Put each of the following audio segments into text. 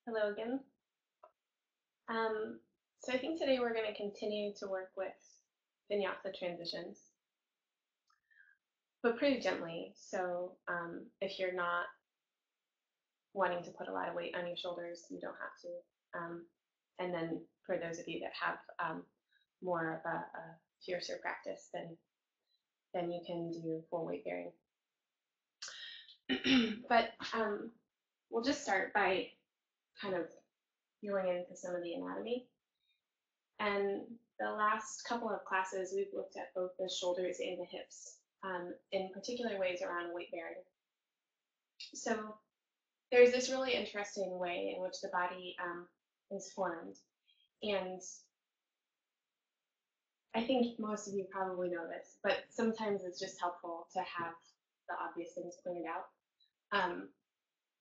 Hello again. So I think today we're going to continue to work with Vinyasa transitions, but pretty gently. So if you're not wanting to put a lot of weight on your shoulders, you don't have to. And then for those of you that have more of a fiercer practice, then you can do full weight bearing. But we'll just start by kind of going into some of the anatomy. And the last couple of classes, we've looked at both the shoulders and the hips in particular ways around weight bearing. So there's this really interesting way in which the body is formed. And I think most of you probably know this, but sometimes it's just helpful to have the obvious things pointed out.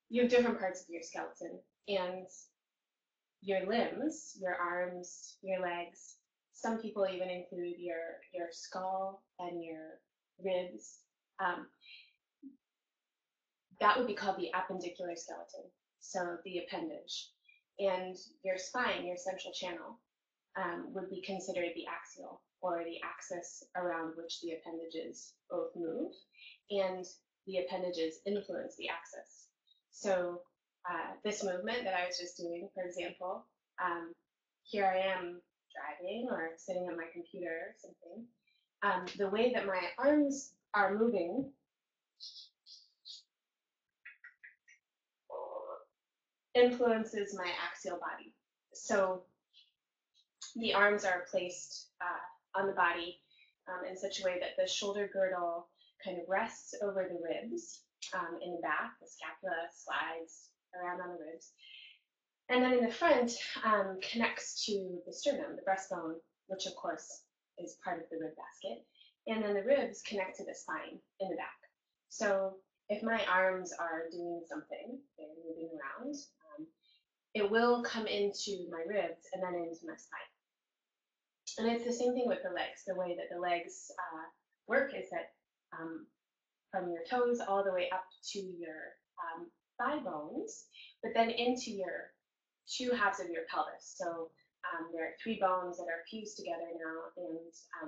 You have different parts of your skeleton, and your limbs, your arms, your legs. Some people even include your skull and your ribs. That would be called the appendicular skeleton, so the appendage. And your spine, your central channel, would be considered the axial, or the axis around which the appendages both move, and the appendages influence the axis. So this movement that I was just doing, for example, here I am driving or sitting at my computer or something. The way that my arms are moving influences my axial body. So the arms are placed on the body in such a way that the shoulder girdle kind of rests over the ribs in the back. The scapula slides around on the ribs. And then in the front connects to the sternum, the breastbone, which of course is part of the rib basket. And then the ribs connect to the spine in the back. So if my arms are doing something, they're moving around, it will come into my ribs and then into my spine. And it's the same thing with the legs. The way that the legs work is that from your toes all the way up to your thigh bones, but then into your two halves of your pelvis. So there are three bones that are fused together now,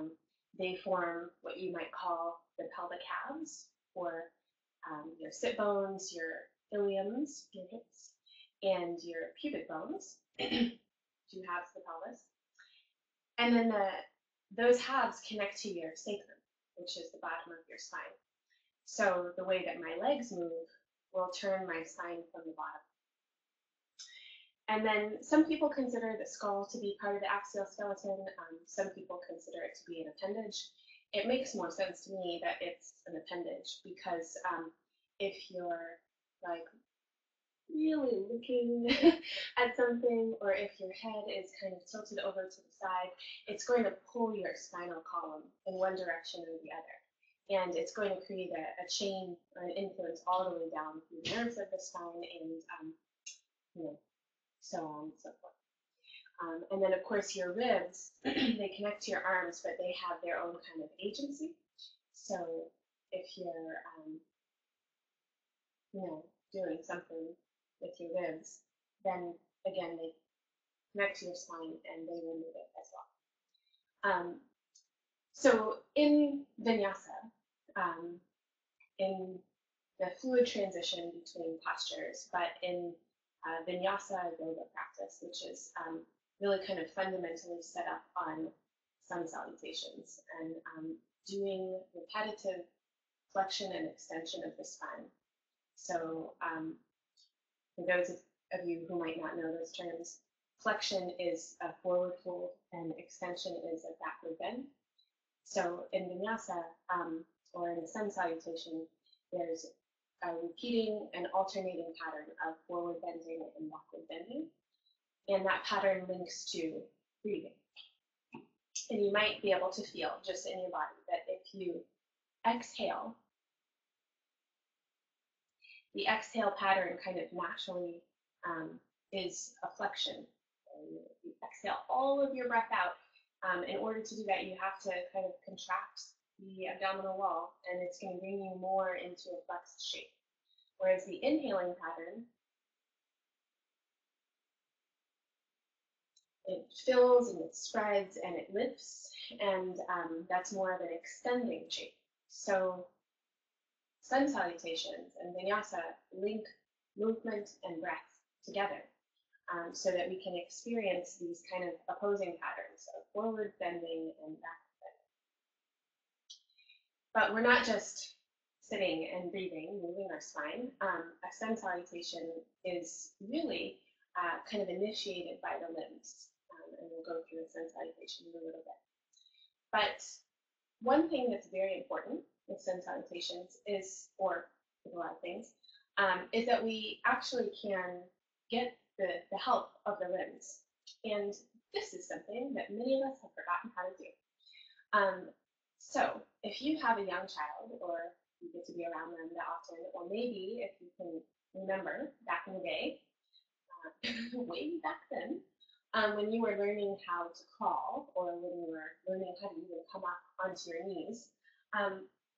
and they form what you might call the pelvic halves, or your sit bones, your iliums, your hips, and your pubic bones, two halves of the pelvis. And then those halves connect to your sacrum, which is the bottom of your spine. So the way that my legs move will turn my spine from the bottom. And then some people consider the skull to be part of the axial skeleton. Some people consider it to be an appendage. It makes more sense to me that it's an appendage, because if you're like really looking at something, or if your head is kind of tilted over to the side, it's going to pull your spinal column in one direction or the other. And it's going to create a chain or an influence all the way down through the nerves of the spine, and so on and so forth. And then, of course, your ribs, they connect to your arms, but they have their own kind of agency. So if you're, doing something with your ribs, then again, they connect to your spine and they will move it as well. So in Vinyasa, in the fluid transition between postures, but in Vinyasa yoga practice, which is really kind of fundamentally set up on sun salutations and doing repetitive flexion and extension of the spine. So for those of you who might not know those terms, flexion is a forward fold and extension is a backward bend. So in Vinyasa, or in the sun salutation, there's a repeating and alternating pattern of forward bending and backward bending. And that pattern links to breathing. And you might be able to feel just in your body that if you exhale, the exhale pattern kind of naturally is a flexion. You exhale all of your breath out. In order to do that, you have to kind of contract the abdominal wall, and it's going to bring you more into a flexed shape. Whereas the inhaling pattern it fills and it spreads and it lifts, and that's more of an extending shape. So sun salutations and vinyasa link movement and breath together, so that we can experience these kind of opposing patterns of forward bending and back bending. But we're not just sitting and breathing, moving our spine. A sun salutation is really kind of initiated by the limbs, and we'll go through a sun salutation in a little bit. But one thing that's very important with sun salutations is, or with a lot of things, is that we actually can get the help of the limbs. And this is something that many of us have forgotten how to do. So if you have a young child, or you get to be around them that often, or maybe if you can remember back in the day, way back then, when you were learning how to crawl, or when you were learning how to even come up onto your knees,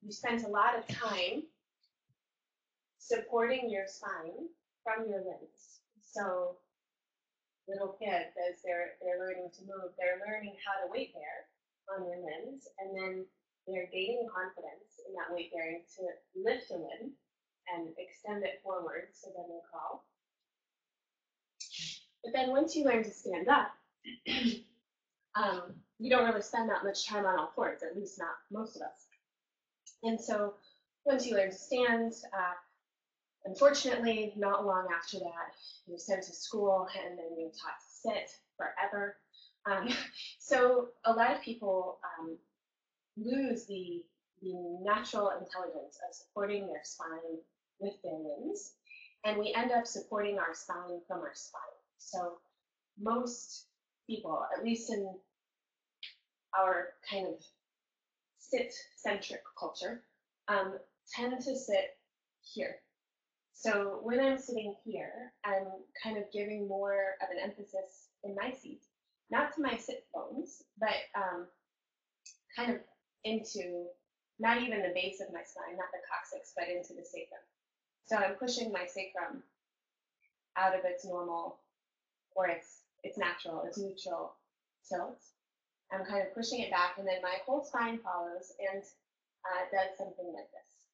you spent a lot of time supporting your spine from your limbs. So little kids, as they're learning to move, they're learning how to weight bear on their limbs, and then they're gaining confidence in that weight bearing to lift a limb and extend it forward, so then they crawl. But then once you learn to stand up, you don't really spend that much time on all fours, at least not most of us. And so once you learn to stand, unfortunately, not long after that, you're sent to school, and then you're taught to sit forever. So a lot of people lose the natural intelligence of supporting their spine with their limbs, and we end up supporting our spine from our spine. So most people, at least in our kind of sit-centric culture, tend to sit here. So when I'm sitting here, I'm kind of giving more of an emphasis in my seat, not to my sit bones, but kind of into not even the base of my spine, not the coccyx, but into the sacrum. So I'm pushing my sacrum out of its normal, or its natural, its neutral tilt. I'm kind of pushing it back, and then my whole spine follows and does something like this.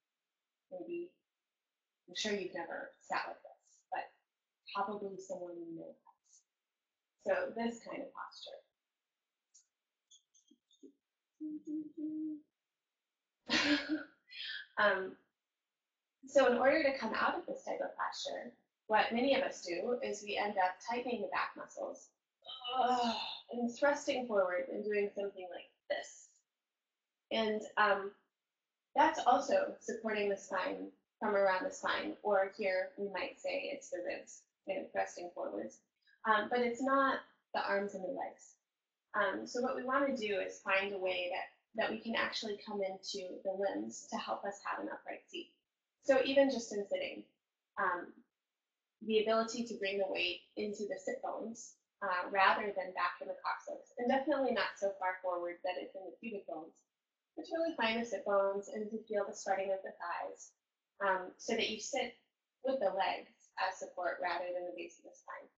Maybe, I'm sure you've never sat like this, but probably someone you know has. So this kind of posture. So in order to come out of this type of posture, what many of us do is we end up tightening the back muscles and thrusting forward and doing something like this. And that's also supporting the spine from around the spine, or here we might say it's the ribs, thrusting forwards. But it's not the arms and the legs. So what we want to do is find a way that we can actually come into the limbs to help us have an upright seat. So even just in sitting, the ability to bring the weight into the sit bones rather than back in the coccyx, and definitely not so far forward that it's in the pubic bones, but to really find the sit bones and to feel the spreading of the thighs, so that you sit with the legs as support rather than the base of the spine.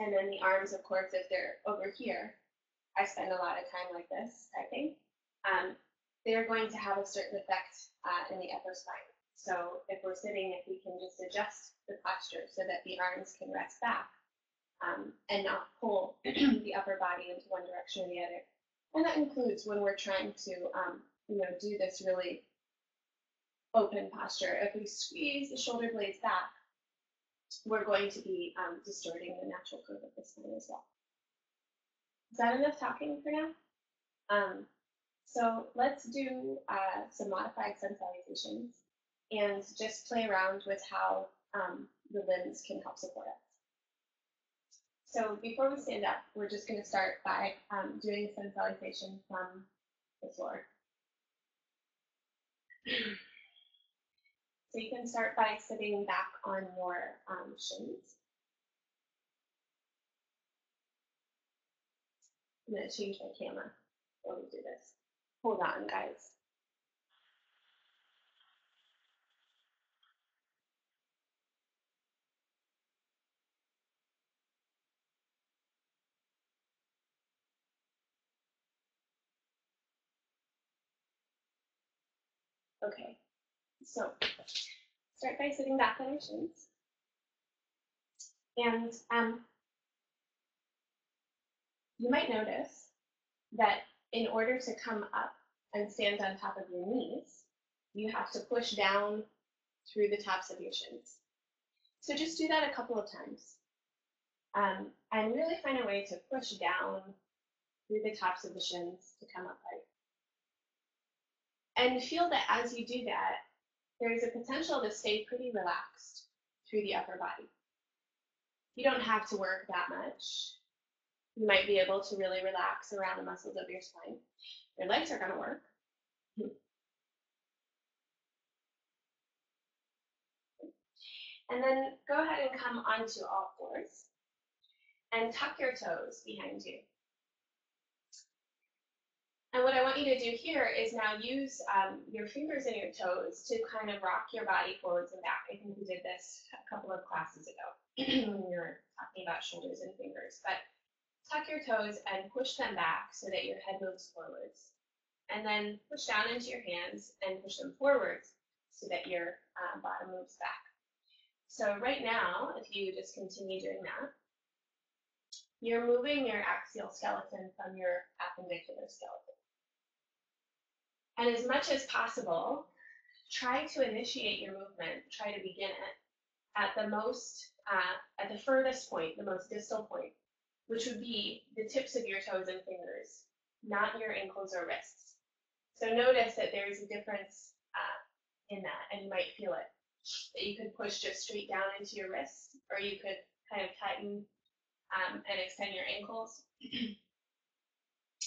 And then the arms, of course, if they're over here, I spend a lot of time like this typing, they're going to have a certain effect in the upper spine. So if we're sitting, if we can just adjust the posture so that the arms can rest back and not pull the upper body into one direction or the other. And that includes when we're trying to do this really open posture. If we squeeze the shoulder blades back, we're going to be distorting the natural curve of the spine as well. Is that enough talking for now? So let's do some modified sun salutations and just play around with how the limbs can help support us. So before we stand up, we're just going to start by doing a sun salutation from the floor. So you can start by sitting back on your shins. I'm going to change my camera while we do this. Hold on, guys. Okay, so start by sitting back on your shins. And you might notice that in order to come up and stand on top of your knees, you have to push down through the tops of your shins. So just do that a couple of times. And really find a way to push down through the tops of the shins to come up right. And feel that as you do that, there is a potential to stay pretty relaxed through the upper body. You don't have to work that much. You might be able to really relax around the muscles of your spine. Your legs are going to work. And then go ahead and come onto all fours and tuck your toes behind you. And what I want you to do here is now use your fingers and your toes to kind of rock your body forwards and back. I think we did this a couple of classes ago when we were talking about shoulders and fingers. But tuck your toes and push them back so that your head moves forwards. And then push down into your hands and push them forwards so that your bottom moves back. So right now, if you just continue doing that, you're moving your axial skeleton from your appendicular skeleton. And as much as possible, try to initiate your movement, try to begin it at the furthest point, the most distal point, which would be the tips of your toes and fingers, not your ankles or wrists. So notice that there is a difference in that, and you might feel it. That you could push just straight down into your wrists, or you could kind of tighten and extend your ankles.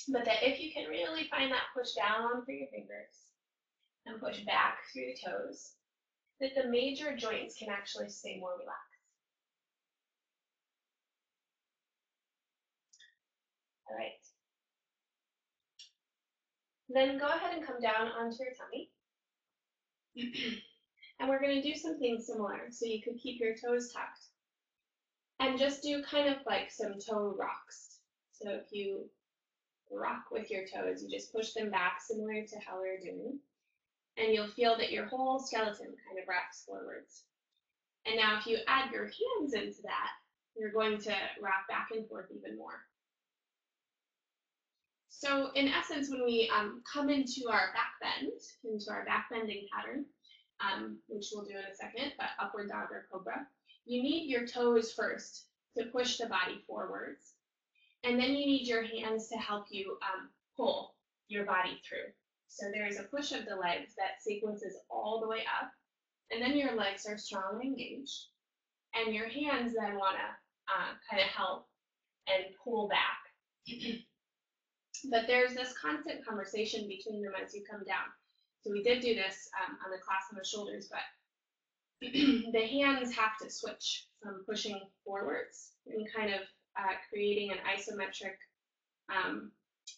But that if you can really find that push down through your fingers and push back through the toes, that the major joints can actually stay more relaxed. All right. Then go ahead and come down onto your tummy. And we're going to do something similar. So you could keep your toes tucked and just do kind of like some toe rocks. So if you rock with your toes, you just push them back similar to how we're doing. And you'll feel that your whole skeleton kind of rocks forwards. And now if you add your hands into that, you're going to rock back and forth even more. So in essence, when we come into our back bend, into our back bending pattern, which we'll do in a second, but upward dog or cobra, you need your toes first to push the body forwards. And then you need your hands to help you pull your body through. So there's a push of the legs that sequences all the way up, and then your legs are strong and engaged. And your hands then want to kind of help and pull back. But there's this constant conversation between them as you come down. So we did do this on the class on the shoulders, but the hands have to switch from pushing forwards and kind of creating an isometric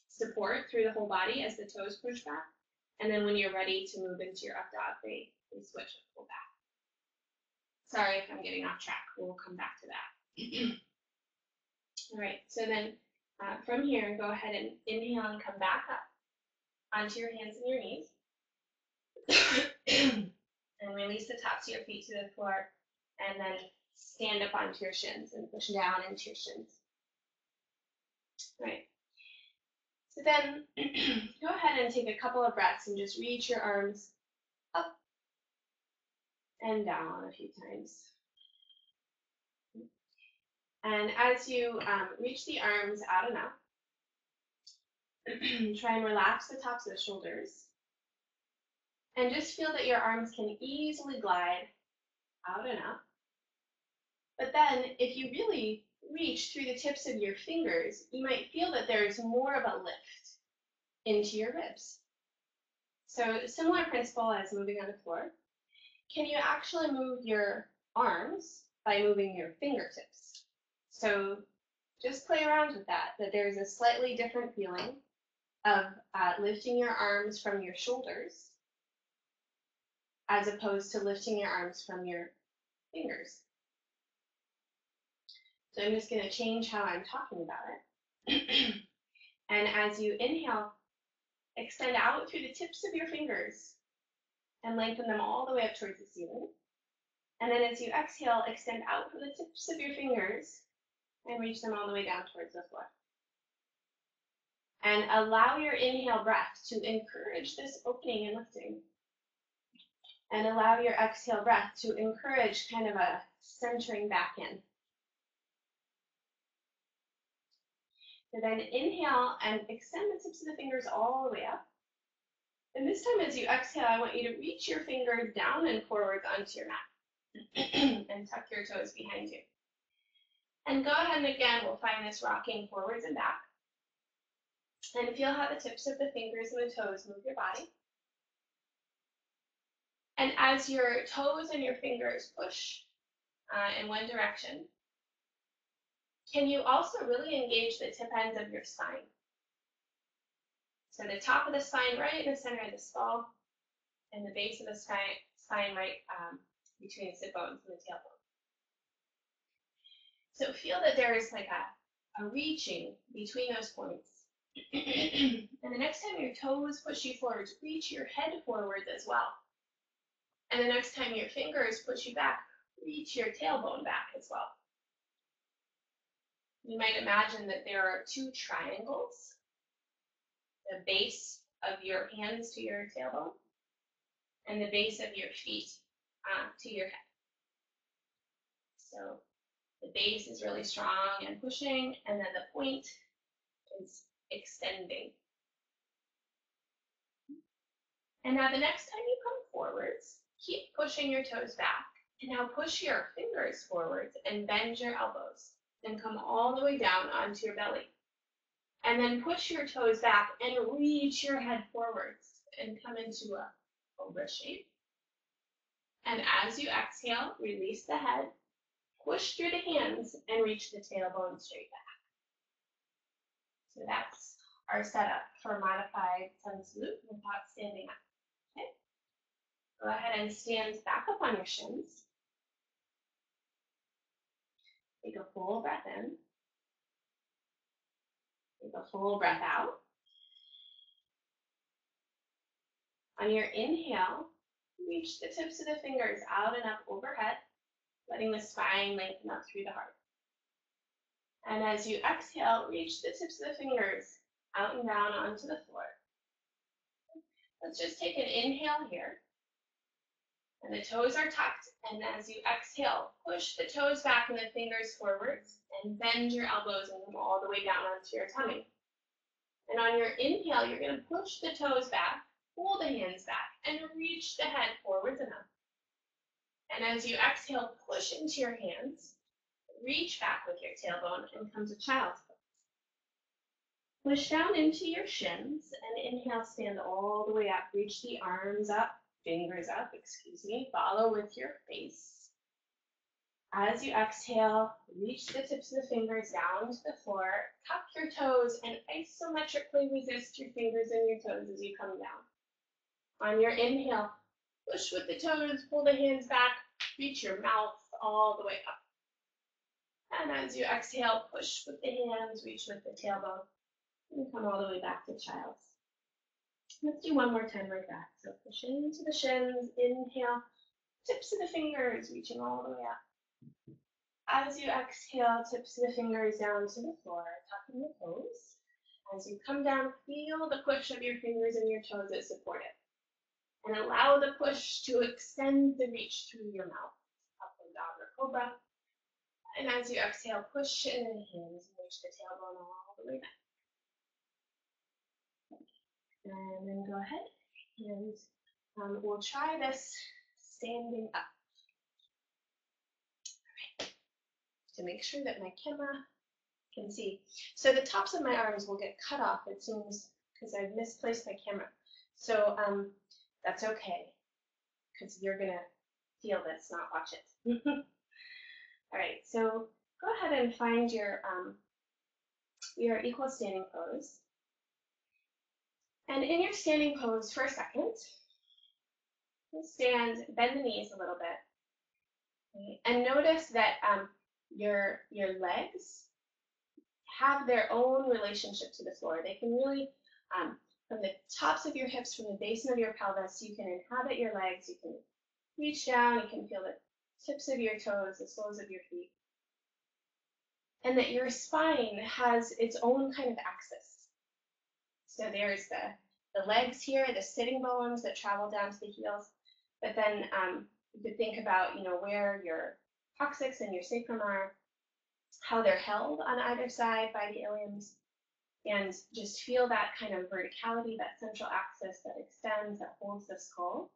support through the whole body as the toes push back. And then when you're ready to move into your up dog, they switch and pull back. Sorry if I'm getting off track. We'll come back to that. All right, so then from here, go ahead and inhale and come back up onto your hands and your knees. And release the tops of your feet to the floor, and then stand up onto your shins and push down into your shins. All right. So then go ahead and take a couple of breaths and just reach your arms up and down a few times. And as you reach the arms out and up, try and relax the tops of the shoulders. And just feel that your arms can easily glide out and up. But then if you really reach through the tips of your fingers, you might feel that there's more of a lift into your ribs. So similar principle as moving on the floor. Can you actually move your arms by moving your fingertips? So just play around with that there's a slightly different feeling of lifting your arms from your shoulders as opposed to lifting your arms from your fingers. So I'm just going to change how I'm talking about it. And as you inhale, extend out through the tips of your fingers and lengthen them all the way up towards the ceiling. And then as you exhale, extend out from the tips of your fingers and reach them all the way down towards the floor. And allow your inhale breath to encourage this opening and lifting. And allow your exhale breath to encourage kind of a centering back in. So then inhale and extend the tips of the fingers all the way up. And this time as you exhale, I want you to reach your fingers down and forwards onto your mat. And tuck your toes behind you. And go ahead and again, we'll find this rocking forwards and back. And feel how the tips of the fingers and the toes move your body. And as your toes and your fingers push in one direction, can you also really engage the tip ends of your spine? So the top of the spine right in the center of the skull, and the base of the spine right between the sit bones and the tailbone. So feel that there is like a reaching between those points. And the next time your toes push you forwards, reach your head forwards as well. And the next time your fingers push you back, reach your tailbone back as well. You might imagine that there are two triangles, the base of your hands to your tailbone and the base of your feet to your head. So the base is really strong and pushing, and then the point is extending. And now the next time you come forwards, keep pushing your toes back. And now push your fingers forwards and bend your elbows and come all the way down onto your belly. And then push your toes back and reach your head forwards and come into a cobra shape. And as you exhale, release the head, push through the hands, and reach the tailbone straight back. So that's our setup for modified sun salute without standing up. Okay? Go ahead and stand back up on your shins. Take a full breath in. Take a full breath out. On your inhale, reach the tips of the fingers out and up overhead, letting the spine lengthen up through the heart. And as you exhale, reach the tips of the fingers out and down onto the floor. Let's just take an inhale here. And the toes are tucked. And as you exhale, push the toes back and the fingers forwards and bend your elbows and come all the way down onto your tummy. And on your inhale, you're going to push the toes back, pull the hands back, and reach the head forwards and up. And as you exhale, push into your hands, reach back with your tailbone, and come to child's pose. Push down into your shins, and inhale, stand all the way up. Reach the arms up, fingers up, follow with your face. As you exhale, reach the tips of the fingers down to the floor, tuck your toes, and isometrically resist your fingers and your toes as you come down. On your inhale, push with the toes, pull the hands back, reach your mouth all the way up. And as you exhale, push with the hands, reach with the tailbone, and come all the way back to child's. Let's do one more time like that. So push into the shins, inhale, tips of the fingers, reaching all the way up. As you exhale, tips of the fingers down to the floor, tucking the toes. As you come down, feel the push of your fingers and your toes that support it. And allow the push to extend the reach through your mouth, up and down the cobra. And as you exhale, push in the hands and reach the tailbone all the way back. And then go ahead and we'll try this standing up. All right. To make sure that my camera can see. So the tops of my arms will get cut off, it seems, because I've misplaced my camera. So that's okay, because you're going to feel this, not watch it. All right, so go ahead and find your equal standing pose. And in your standing pose for a second, stand, bend the knees a little bit. Okay? And notice that your legs have their own relationship to the floor. They can really, from the tops of your hips, from the basin of your pelvis, you can inhabit your legs, you can reach down, you can feel the tips of your toes, the soles of your feet. And that your spine has its own kind of axis. So there's the legs here, the sitting bones that travel down to the heels. But then you could think about, where your coccyx and your sacrum are, how they're held on either side by the iliums, and just feel that kind of verticality, that central axis that extends, that holds the skull.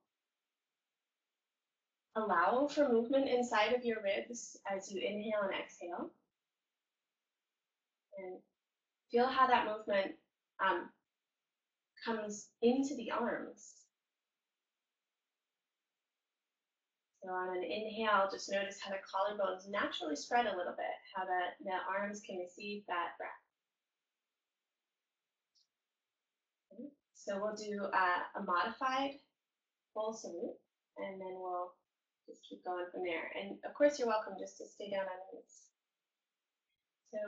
Allow for movement inside of your ribs as you inhale and exhale. And feel how that movement comes into the arms. So on an inhale, just notice how the collarbones naturally spread a little bit, how the arms can receive that breath. Okay. So we'll do a modified full salute, and then we'll just keep going from there. And of course, you're welcome just to stay down on your knees. So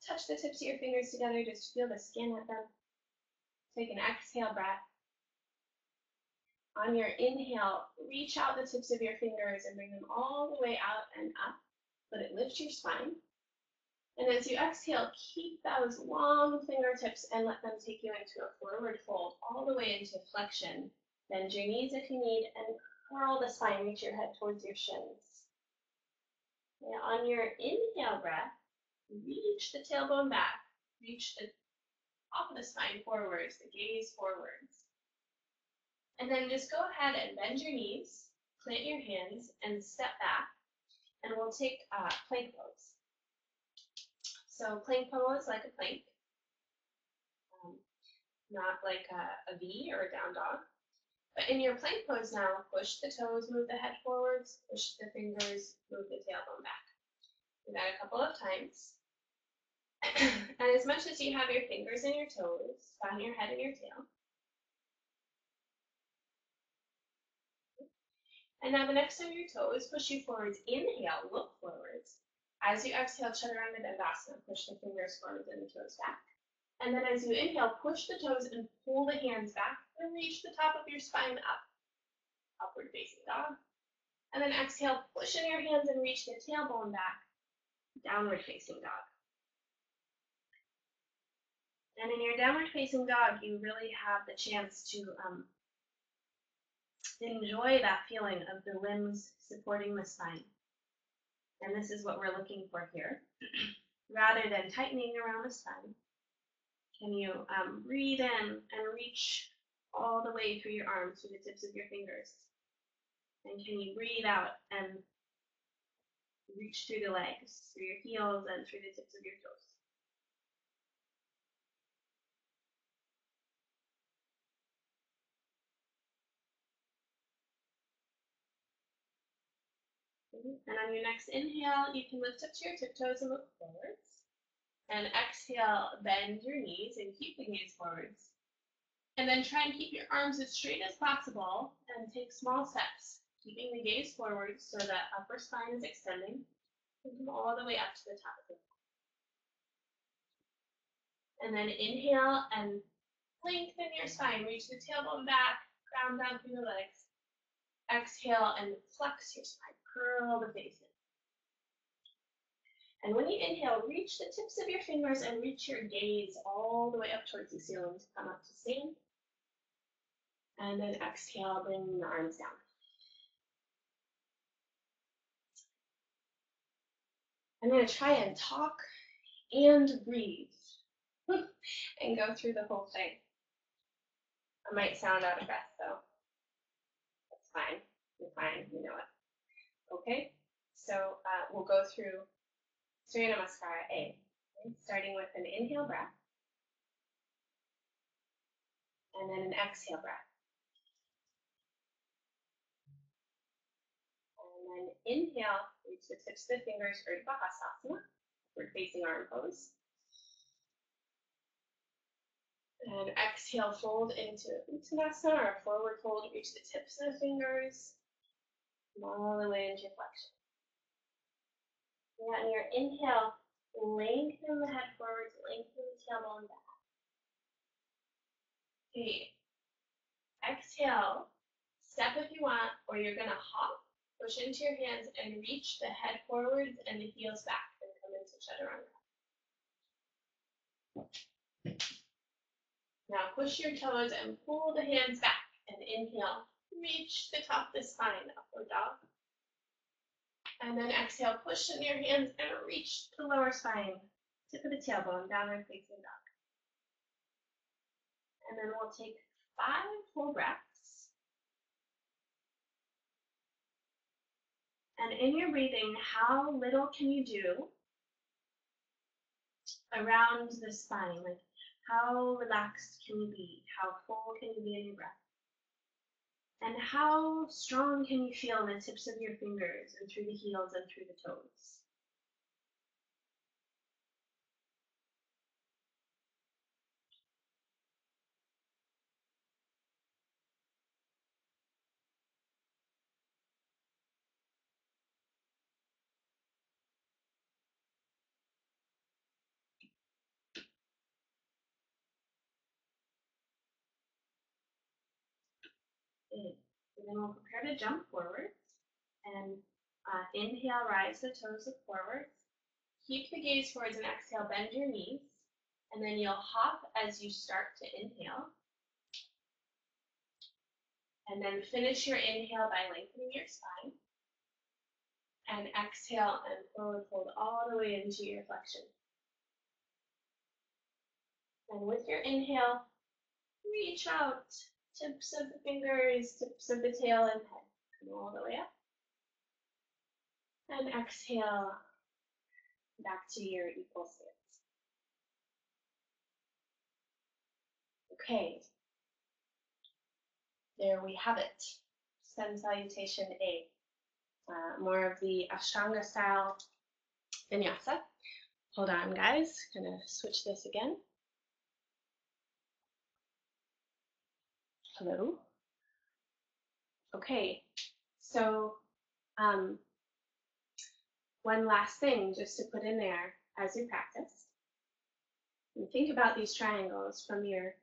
touch the tips of your fingers together, just feel the skin at them. Take an exhale breath. On your inhale, reach out the tips of your fingers and bring them all the way out and up. Let it lift your spine. And as you exhale, keep those long fingertips and let them take you into a forward fold, all the way into flexion. Bend your knees if you need, and curl the spine, reach your head towards your shins. Now on your inhale breath, reach the tailbone back, reach the top of the spine forwards, the gaze forwards. And then just go ahead and bend your knees, plant your hands, and step back. And we'll take plank pose. So plank pose like a plank, not like a V or a down dog. But in your plank pose now, push the toes, move the head forwards, push the fingers, move the tailbone back. Do that a couple of times. And as much as you have your fingers and your toes, find your head and your tail. And now the next time your toes push you forwards, inhale, look forwards. As you exhale, chaturanga dandasana, push the fingers forwards and the toes back. And then as you inhale, push the toes and pull the hands back and reach the top of your spine up, upward facing dog. And then exhale, push in your hands and reach the tailbone back, downward facing dog. And in your downward facing dog, you really have the chance to enjoy that feeling of the limbs supporting the spine. And this is what we're looking for here. Rather than tightening around the spine, can you breathe in and reach all the way through your arms, through the tips of your fingers? And can you breathe out and reach through the legs, through your heels, and through the tips of your toes? And on your next inhale, you can lift up to your tiptoes and look forwards. And exhale, bend your knees and keep the gaze forwards. And then try and keep your arms as straight as possible and take small steps, keeping the gaze forward so that upper spine is extending and come all the way up to the top of the head. And then inhale and lengthen your spine, reach the tailbone back, ground down through the legs. Exhale and flex your spine, curl the face in. And when you inhale, reach the tips of your fingers and reach your gaze all the way up towards the ceiling to come up to stand. And then exhale, bring the arms down. I'm going to try and talk and breathe and go through the whole thing. I might sound out of breath, though. That's fine. You're fine. You know it. Okay? So we'll go through Surya Namaskara A, okay? Starting with an inhale breath and then an exhale breath. And then inhale, reach the tips of the fingers, Urdhva Hastasana, upward facing arm pose. And exhale, fold into Uttanasana or a forward fold, reach the tips of the fingers, all the way into flexion. And on your inhale, lengthen the head forwards, lengthen the tailbone back. Okay, exhale, step if you want, or you're gonna hop, push into your hands and reach the head forwards and the heels back and come into chaturanga. Now push your toes and pull the hands back and inhale. Reach the top of the spine, upward dog. And then exhale, push in your hands and reach the lower spine, tip of the tailbone, downward facing dog. And then we'll take 5 full breaths. And in your breathing, how little can you do around the spine? Like, how relaxed can you be? How full can you be in your breath? And how strong can you feel in the tips of your fingers and through the heels and through the toes? Good. And then we'll prepare to jump forwards. And inhale, rise the toes up forwards. Keep the gaze forwards and exhale, bend your knees. And then you'll hop as you start to inhale. And then finish your inhale by lengthening your spine. And exhale and forward fold all the way into your flexion. And with your inhale, reach out, tips of the fingers, tips of the tail and head. Come all the way up. And exhale back to your equal stance. Okay, there we have it. Sun salutation A. More of the Ashtanga style Vinyasa. Hold on, guys. Gonna switch this again. Hello. Okay, so one last thing just to put in there as you practice. And think about these triangles from your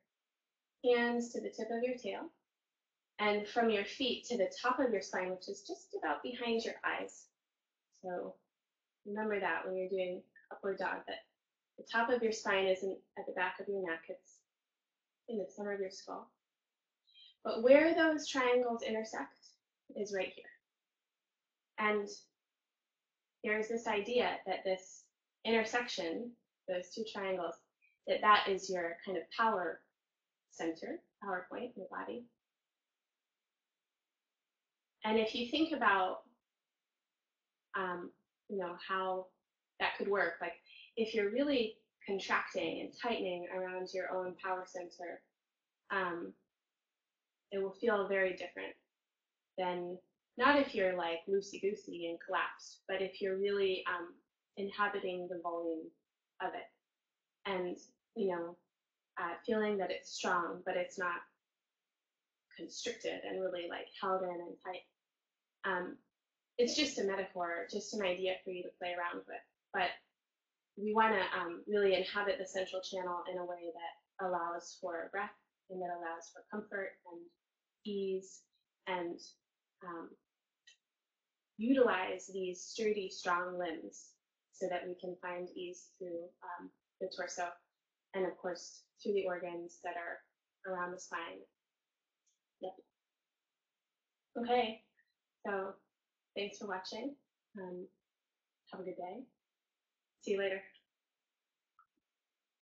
hands to the tip of your tail, and from your feet to the top of your spine, which is just about behind your eyes. So remember that when you're doing upward dog, that the top of your spine isn't at the back of your neck, it's in the center of your skull. But where those triangles intersect is right here. And there's this idea that this intersection, those two triangles, that is your kind of power center, power point in the body. And if you think about, how that could work, like if you're really contracting and tightening around your own power center, it will feel very different than not if you're like loosey-goosey and collapsed, but if you're really inhabiting the volume of it and, feeling that it's strong, but it's not constricted and really like held in and tight. It's just a metaphor, just an idea for you to play around with. But we want to really inhabit the central channel in a way that allows for breath and that allows for comfort and ease and utilize these sturdy, strong limbs so that we can find ease through the torso and, of course, through the organs that are around the spine. Yep. Okay, so thanks for watching. Have a good day. See you later.